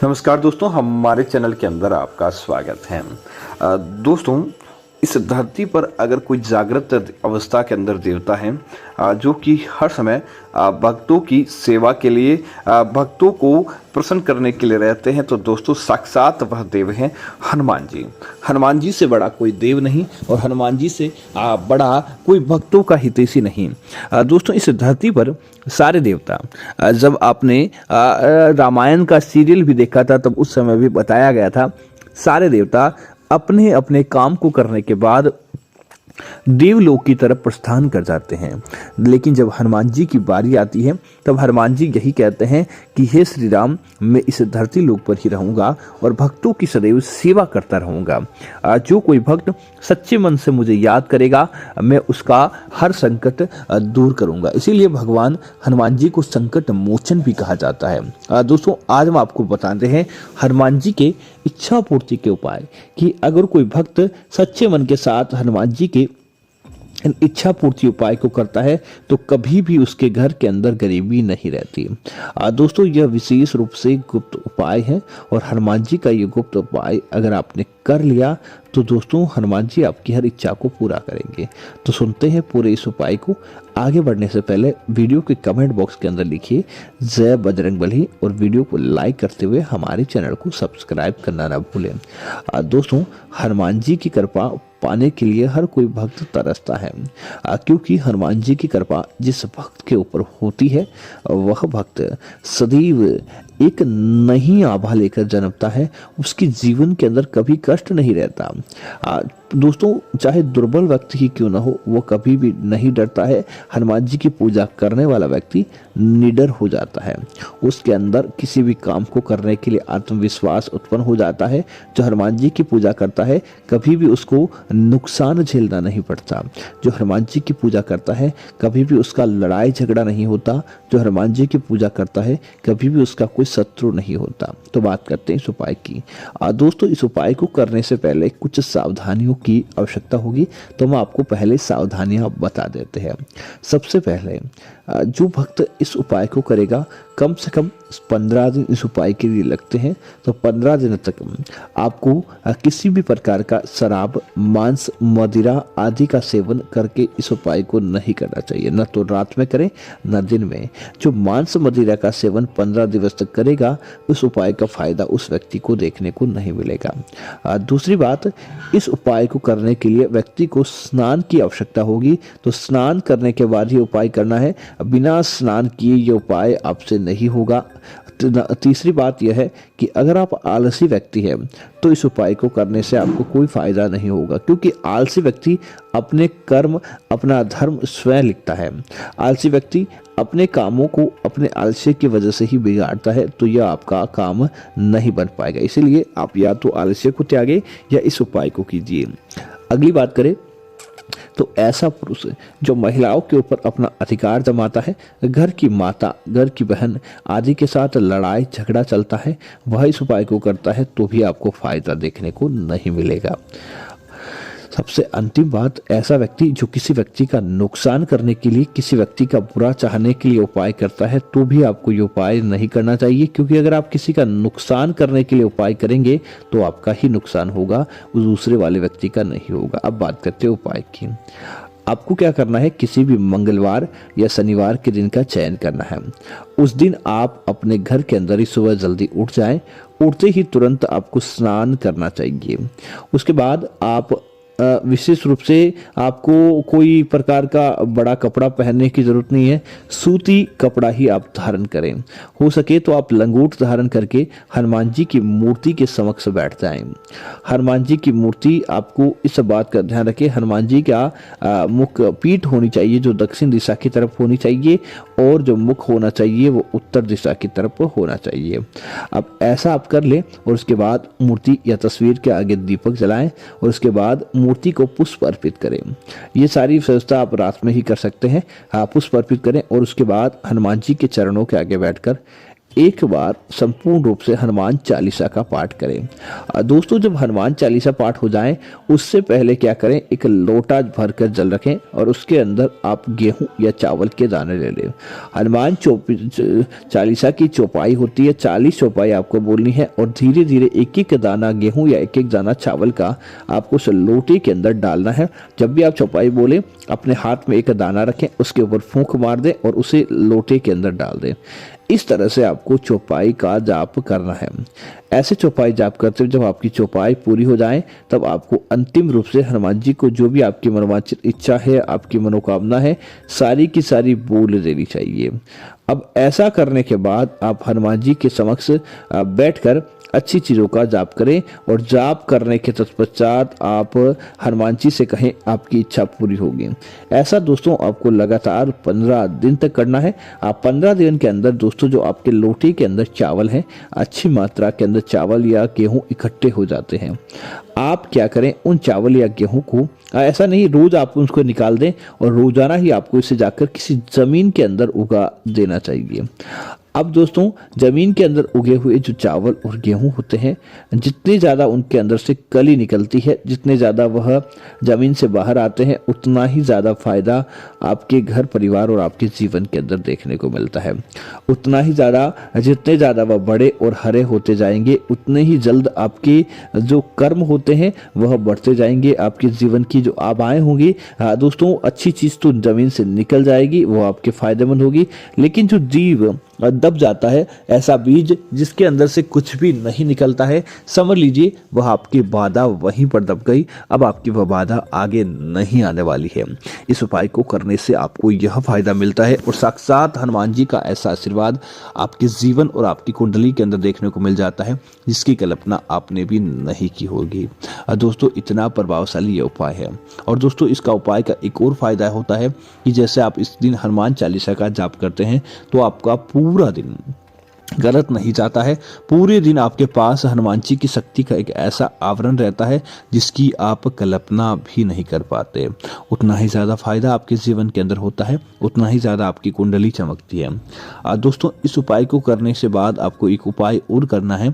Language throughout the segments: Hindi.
नमस्कार दोस्तों, हमारे चैनल के अंदर आपका स्वागत है। दोस्तों, इस धरती पर अगर कोई जागृत अवस्था के अंदर देवता है जो कि हर समय भक्तों की सेवा के लिए, भक्तों को प्रसन्न करने के लिए रहते हैं, तो दोस्तों साक्षात वह देव हैं हनुमान जी। हनुमान जी से बड़ा कोई देव नहीं और हनुमान जी से बड़ा कोई भक्तों का हितैषी नहीं। दोस्तों, इस धरती पर सारे देवता, जब आपने रामायण का सीरियल भी देखा था तब उस समय भी बताया गया था, सारे देवता अपने अपने काम को करने के बाद देवलोक की तरफ प्रस्थान कर जाते हैं। लेकिन जब हनुमान जी की बारी आती है तब हनुमान जी यही कहते हैं कि हे श्री राम, मैं इस धरती लोक पर ही रहूंगा और भक्तों की सदैव सेवा करता रहूंगा। जो कोई भक्त सच्चे मन से मुझे याद करेगा, मैं उसका हर संकट दूर करूंगा। इसीलिए भगवान हनुमान जी को संकट मोचन भी कहा जाता है। दोस्तों, आज हम आपको बताते हैं हनुमान जी के इच्छा पूर्ति के उपाय, कि अगर कोई भक्त सच्चे मन के साथ हनुमान जी के इच्छा पूर्ति उपाय को करता है तो कभी भी उसके घर के अंदर गरीबी नहीं रहती। दोस्तों, यह विशेष रूप से गुप्त उपाय है और हनुमान जी का यह गुप्त उपाय अगर आपने कर लिया तो दोस्तों हनुमान जी आपकी हर इच्छा को पूरा करेंगे। तो सुनते हैं पूरे इस उपाय को। आगे बढ़ने से पहले वीडियो के कमेंट बॉक्स के अंदर लिखिए जय बजरंगबली और वीडियो को लाइक करते हुए हमारे चैनल को सब्सक्राइब करना ना भूलें। दोस्तों, हनुमान जी की कृपा पाने के लिए हर कोई भक्त तरसता है, क्योंकि हनुमान जी की कृपा जिस भक्त के ऊपर होती है वह भक्त सदैव एक नई आभा लेकर जन्मता है। उसके जीवन के अंदर कभी कष्ट नहीं रहता। दोस्तों, चाहे दुर्बल व्यक्ति ही क्यों ना हो, वो कभी भी नहीं डरता है। हनुमान जी की पूजा करने वाला व्यक्ति निडर हो जाता है। उसके अंदर किसी भी काम को करने के लिए आत्मविश्वास उत्पन्न हो जाता है। जो हनुमान जी की पूजा करता है कभी भी उसको नुकसान झेलना नहीं पड़ता। जो हनुमान जी की पूजा करता है कभी भी उसका लड़ाई झगड़ा नहीं होता। जो हनुमान जी की पूजा करता है कभी भी उसका कोई शत्रु नहीं होता। तो बात करते हैं इस उपाय की। दोस्तों, इस उपाय को करने से पहले कुछ सावधानियों की आवश्यकता होगी, तो हम आपको पहले सावधानियां बता देते हैं। सबसे पहले जो भक्त इस उपाय को करेगा, कम से कम 15 दिन इस उपाय के लिए लगते हैं। तो 15 दिन तक आपको किसी भी प्रकार का शराब, मांस, मदिरा आदि का सेवन करके इस उपाय को नहीं करना चाहिए। न तो रात में करें न दिन में। जो मांस मदिरा का सेवन 15 दिवस तक करेगा, उस उपाय का फायदा उस व्यक्ति को देखने को नहीं मिलेगा। दूसरी बात, इस उपाय को करने के लिए व्यक्ति को स्नान की आवश्यकता होगी। तो स्नान करने के बाद ही उपाय करना है। बिना स्नान किए ये उपाय आपसे नहीं होगा। तीसरी बात यह है कि अगर आप आलसी व्यक्ति हैं तो इस उपाय को करने से आपको कोई फायदा नहीं होगा, क्योंकि आलसी व्यक्ति अपने कर्म, अपना धर्म स्वयं लिखता है। आलसी व्यक्ति अपने कामों को अपने आलस्य की वजह से ही बिगाड़ता है, तो यह आपका काम नहीं बन पाएगा। इसीलिए आप या तो आलस्य को त्यागे या इस उपाय को कीजिए। अगली बात करें तो ऐसा पुरुष जो महिलाओं के ऊपर अपना अधिकार जमाता है, घर की माता, घर की बहन आदि के साथ लड़ाई झगड़ा चलता है, वह इस उपाय को करता है तो भी आपको फायदा देखने को नहीं मिलेगा। सबसे अंतिम बात, ऐसा व्यक्ति जो किसी व्यक्ति का नुकसान करने के लिए, किसी व्यक्ति का बुरा चाहने के लिए उपाय करता है, तो भी आपको ये उपाय नहीं करना चाहिए, क्योंकि अगर आप किसी का नुकसान करने के लिए उपाय करेंगे तो आपका ही नुकसान होगा, उस दूसरे वाले व्यक्ति का नहीं होगा। अब बात करते हैं उपाय की। आपको क्या करना है, किसी भी मंगलवार या शनिवार के दिन का चयन करना है। उस दिन आप अपने घर के अंदर ही सुबह जल्दी उठ जाएं। उठते ही तुरंत आपको स्नान करना चाहिए। उसके बाद आप विशेष रूप से आपको कोई प्रकार का बड़ा कपड़ा पहनने की जरूरत नहीं है। सूती कपड़ा ही आप धारण करें। हो सके तो आप लंगोट धारण करके हनुमान जी की मूर्ति के समक्ष बैठ जाएं। हनुमान जी की मूर्ति, आपको इस बात का ध्यान रखें, हनुमान जी का मुख पीठ होनी चाहिए जो दक्षिण दिशा की तरफ होनी चाहिए, और जो मुख होना चाहिए वो उत्तर दिशा की तरफ होना चाहिए। अब ऐसा आप कर लें और उसके बाद मूर्ति या तस्वीर के आगे दीपक जलाएं और उसके बाद मूर्ति को पुष्प अर्पित करें। ये सारी व्यवस्था आप रात में ही कर सकते हैं। पुष्प अर्पित करें और उसके बाद हनुमान जी के चरणों के आगे बैठकर एक बार संपूर्ण रूप से हनुमान चालीसा का पाठ करें। दोस्तों, जब हनुमान चालीसा पाठ हो जाए उससे पहले क्या करें, एक लोटा भरकर जल रखें और उसके अंदर आप गेहूं या चावल के दाने ले लें। हनुमान चालीसा की चौपाई होती है, 40 चौपाई आपको बोलनी है और धीरे धीरे एक एक दाना गेहूं या एक एक दाना चावल का आपको उस लोटे के अंदर डालना है। जब भी आप चौपाई बोले अपने हाथ में एक दाना रखें, उसके ऊपर फूंक मार दें और उसे लोटे के अंदर डाल दें। इस तरह से आपको चौपाई का जाप करना है। ऐसे चौपाई जाप करते हुए जब आपकी चौपाई पूरी हो जाए तब आपको अंतिम रूप से हनुमान जी को जो भी आपकी मनोवांछित इच्छा है, आपकी मनोकामना है, सारी की सारी बोल देनी चाहिए। अब ऐसा करने के बाद आप हनुमान जी के समक्ष बैठकर अच्छी चीज़ों का जाप करें और जाप करने के तत्पश्चात आप हनुमान जी से कहें आपकी इच्छा पूरी होगी। ऐसा दोस्तों आपको लगातार 15 दिन तक करना है। आप 15 दिन के अंदर दोस्तों जो आपके लोटे के अंदर चावल है, अच्छी मात्रा के अंदर चावल या गेहूं इकट्ठे हो जाते हैं। आप क्या करें, उन चावल या गेहूं को ऐसा नहीं रोज आप उसको निकाल दें और रोजाना ही आपको इसे जाकर किसी जमीन के अंदर उगा देना चाहिए। अब दोस्तों जमीन के अंदर उगे हुए जो चावल और गेहूं होते हैं, जितने ज़्यादा उनके अंदर से कली निकलती है, जितने ज़्यादा वह ज़मीन से बाहर आते हैं, उतना ही ज़्यादा फायदा आपके घर परिवार और आपके जीवन के अंदर देखने को मिलता है। उतना ही ज़्यादा जितने ज़्यादा वह बड़े और हरे होते जाएंगे, उतने ही जल्द आपके जो कर्म होते हैं वह बढ़ते जाएंगे। आपके जीवन की जो आबाएं होंगी दोस्तों, अच्छी चीज़ तो ज़मीन से निकल जाएगी, वो आपके फायदेमंद होगी। लेकिन जो जीव दब जाता है, ऐसा बीज जिसके अंदर से कुछ भी नहीं निकलता है, समझ लीजिए वह आपकी बाधा वहीं पर दब गई। अब आपकी वह बाधा आगे नहीं आने वाली है। इस उपाय को करने से आपको यह फायदा मिलता है और साक्षात हनुमान जी का ऐसा आशीर्वाद आपके जीवन और आपकी कुंडली के अंदर देखने को मिल जाता है जिसकी कल्पना आपने भी नहीं की होगी। दोस्तों इतना प्रभावशाली यह उपाय है। और दोस्तों इसका उपाय का एक और फायदा होता है कि जैसे आप इस दिन हनुमान चालीसा का जाप करते हैं तो आपका पूरा दिन गलत नहीं जाता है। पूरे दिन आपके पास हनुमान जी की शक्ति का एक ऐसा आवरण रहता है जिसकी आप कल्पना भी नहीं कर पाते। उतना ही ज़्यादा फायदा आपके जीवन के अंदर होता है, उतना ही ज़्यादा आपकी कुंडली चमकती है। दोस्तों इस उपाय को करने से बाद आपको एक उपाय और करना है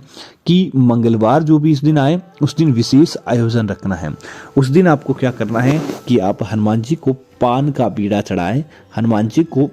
कि मंगलवार जो भी इस दिन आए उस दिन विशेष आयोजन रखना है। उस दिन आपको क्या करना है कि आप हनुमान जी को पान का बीड़ा चढ़ाएं। हनुमान जी को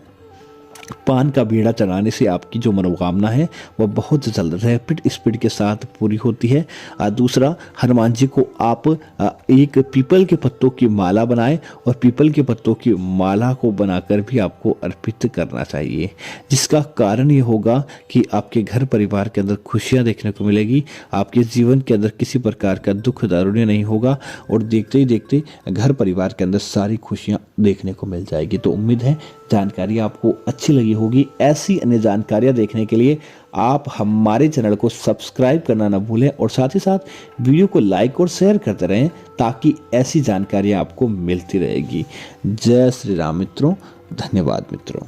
पान का बीड़ा चढ़ाने से आपकी जो मनोकामना है वह बहुत जल्द रैपिड स्पीड के साथ पूरी होती है। दूसरा, हनुमान जी को आप एक पीपल के पत्तों की माला बनाएं और पीपल के पत्तों की माला को बनाकर भी आपको अर्पित करना चाहिए, जिसका कारण ये होगा कि आपके घर परिवार के अंदर खुशियां देखने को मिलेगी, आपके जीवन के अंदर किसी प्रकार का दुख दारुण्य नहीं होगा और देखते ही देखते घर परिवार के अंदर सारी खुशियां देखने को मिल जाएगी। तो उम्मीद है जानकारी आपको अच्छी लगी होगी। ऐसी अन्य जानकारियाँ देखने के लिए आप हमारे चैनल को सब्सक्राइब करना ना भूलें और साथ ही साथ वीडियो को लाइक और शेयर करते रहें ताकि ऐसी जानकारियाँ आपको मिलती रहेगी। जय श्री राम मित्रों, धन्यवाद मित्रों।